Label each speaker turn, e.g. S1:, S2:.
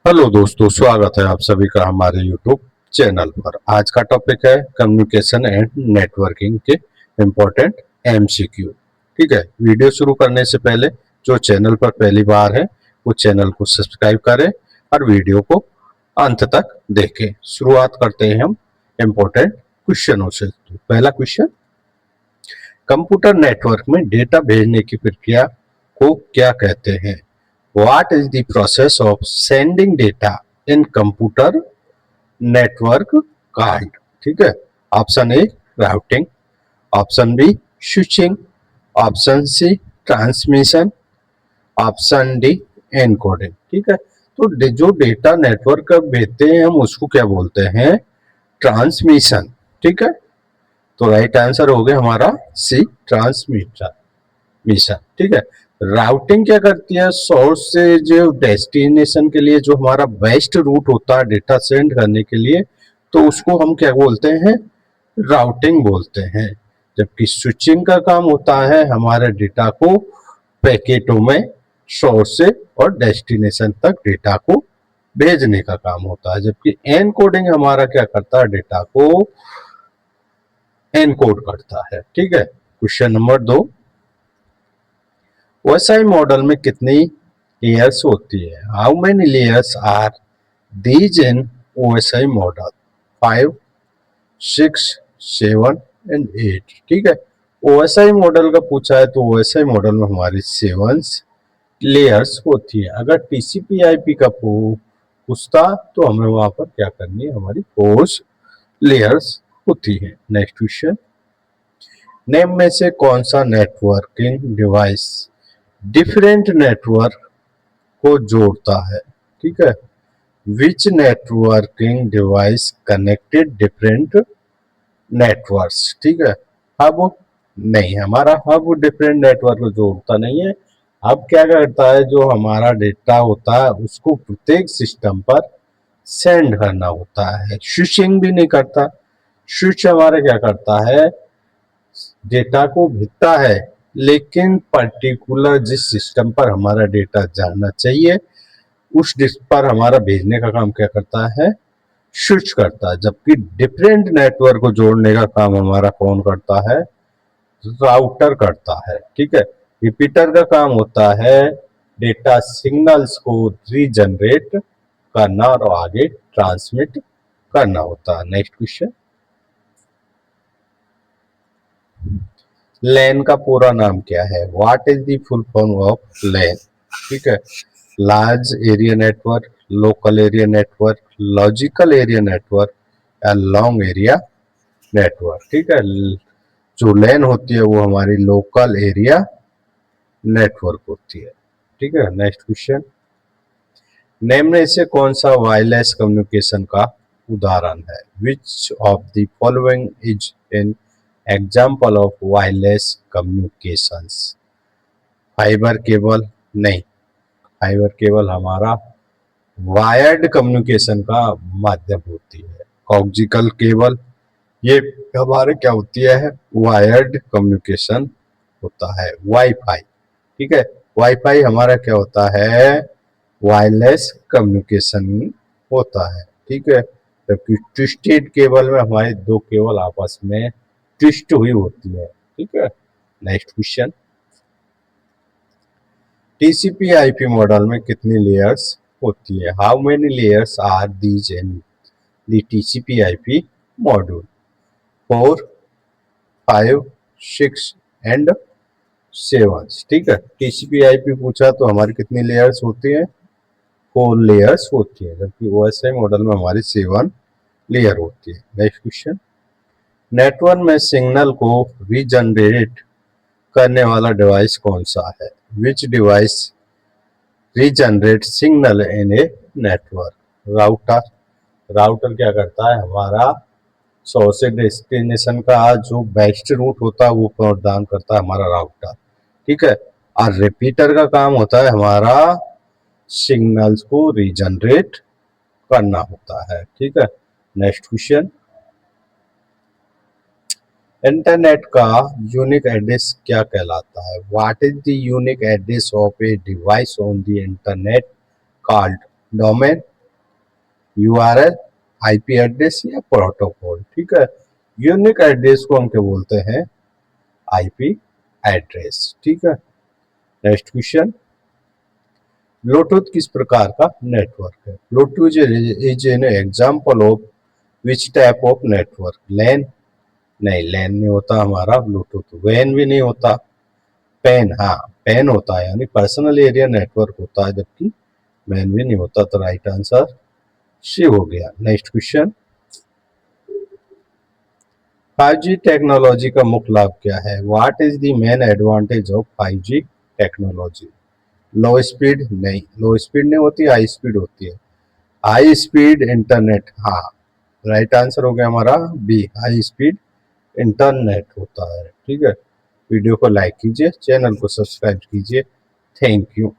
S1: Hello दोस्तों, स्वागत है आप सभी का हमारे यूट्यूब चैनल पर। आज का टॉपिक है कम्युनिकेशन एंड नेटवर्किंग के इम्पोर्टेंट एमसीक्यू। ठीक है, वीडियो शुरू करने से पहले जो चैनल पर पहली बार है वो चैनल को सब्सक्राइब करें और वीडियो को अंत तक देखें। शुरुआत करते हैं हम इम्पोर्टेंट क्वेश्चनों से। तो पहला क्वेश्चन, कंप्यूटर नेटवर्क में डेटा भेजने की प्रक्रिया को क्या कहते हैं? What is the process of sending data in computer network called? ठीक है, option A routing, option B switching, option C transmission, option D encoding. ठीक है, तो जो डेटा नेटवर्क भेजते हैं हम उसको क्या बोलते हैं? ट्रांसमिशन। ठीक है, तो राइट आंसर हो गया हमारा सी, ट्रांसमिशन मिशन। ठीक है, राउटिंग क्या करती है? सोर्स से जो डेस्टिनेशन के लिए जो हमारा बेस्ट रूट होता है डेटा सेंड करने के लिए, तो उसको हम क्या बोलते हैं? राउटिंग बोलते हैं। जबकि स्विचिंग का काम होता है हमारे डेटा को पैकेटों में सोर्स से और डेस्टिनेशन तक डेटा को भेजने का काम होता है। जबकि एनकोडिंग हमारा क्या करता है? डेटा को एनकोड करता है। ठीक है, क्वेश्चन नंबर 2, ओएसआई मॉडल में कितनी लेयर्स होती है? How many layers are these in OSI model? 5, 6, 7 and 8। ठीक है, ओएसआई मॉडल का पूछा है तो ओएसआई मॉडल में हमारी 7 लेयर्स होती है। अगर टीसीपी आईपी का पूछता तो हमें वहां पर क्या करनी है? हमारी 4 लेयर्स होती है। नेक्स्ट क्वेश्चन, नेम में से कौन सा नेटवर्किंग डिवाइस डिफरेंट नेटवर्क को जोड़ता है? ठीक है, which networking device connected different networks? ठीक है, हब नहीं, हमारा हब डिफरेंट नेटवर्क को जोड़ता नहीं है। हब क्या करता है? जो हमारा डेटा होता है उसको प्रत्येक सिस्टम पर सेंड करना होता है। स्विचिंग भी नहीं करता। स्विच हमारा क्या करता है? डेटा को भेजता है, लेकिन पर्टिकुलर जिस सिस्टम पर हमारा डेटा जाना चाहिए उस डिस्क पर हमारा भेजने का काम क्या करता है? स्विच करता है। जबकि डिफरेंट नेटवर्क को जोड़ने का काम हमारा कौन करता है? राउटर करता है। ठीक है, रिपीटर का काम होता है डेटा सिग्नल्स को रीजनरेट करना और आगे ट्रांसमिट करना होता है। नेक्स्ट क्वेश्चन, लैन का पूरा नाम क्या है? What is the full form of LAN? ठीक है, large area network, local area network, logical area network या लॉन्ग एरिया नेटवर्क। ठीक है, जो लैन होती है वो हमारी लोकल एरिया नेटवर्क होती है। ठीक है, नेक्स्ट क्वेश्चन, निम्न से कौन सा वायरलेस कम्युनिकेशन का उदाहरण है? Which of the following is an example of wireless communications? Fibre cable नहीं, फाइबर केबल हमारा वायर्ड कम्युनिकेशन का माध्यम होती है। कॉक्सियल केबल ये हमारे क्या होती है? वायर्ड कम्युनिकेशन होता है। वाईफाई, ठीक है, वाईफाई हमारा क्या होता है? वायरलेस कम्युनिकेशन होता है। ठीक है, जबकि ट्विस्टेड केबल में हमारे दो केबल आपस में ट्विस्ट हुई होती है। ठीक है, next question, TCP IP model में कितनी लेयर्स होती है? How many layers are these in the TCP IP module? 4, 5, 6 and 7। ठीक है, टीसीपी आईपी पूछा तो हमारी कितनी लेयर्स होती है? 4 लेयर्स होती है, जबकि ओएसआई मॉडल में हमारी 7 लेयर होती है। नेक्स्ट क्वेश्चन, नेटवर्क में सिग्नल को रीजनरेट करने वाला डिवाइस कौन सा है? विच device regenerate signal in a network? Router. Router क्या करता है? हमारा सोर्स से डेस्टिनेशन का जो बेस्ट रूट होता है वो प्रदान करता है हमारा राउटर। ठीक है, और रिपीटर का काम होता है हमारा सिग्नल्स को रीजनरेट करना होता है। ठीक है, नेक्स्ट क्वेश्चन, इंटरनेट का यूनिक एड्रेस क्या कहलाता है? What is the unique address of a device on the internet called? Domain, URL, IP address या प्रोटोकॉल। ठीक है, यूनिक एड्रेस को हम क्या बोलते हैं, आईपी एड्रेस। ठीक है, नेक्स्ट क्वेश्चन, ब्लूटूथ किस प्रकार का नेटवर्क है? Bluetooth is an example of which type of network? LAN? नहीं, लैन नहीं होता हमारा ब्लूटूथ। वैन भी नहीं होता। पैन? हाँ, पैन होता है, यानी पर्सनल एरिया नेटवर्क होता है, जबकि मैन भी नहीं होता। तो राइट आंसर सी हो गया। नेक्स्ट क्वेश्चन, 5G टेक्नोलॉजी का मुख्य लाभ क्या है? What is the main advantage of 5G technology? Low speed? नहीं, लो स्पीड नहीं होती, हाई स्पीड होती है। High speed internet? हाँ, राइट आंसर हो गया हमारा बी, हाई स्पीड इंटरनेट होता है। ठीक है, वीडियो को लाइक कीजिए, चैनल को सब्सक्राइब कीजिए। Thank you.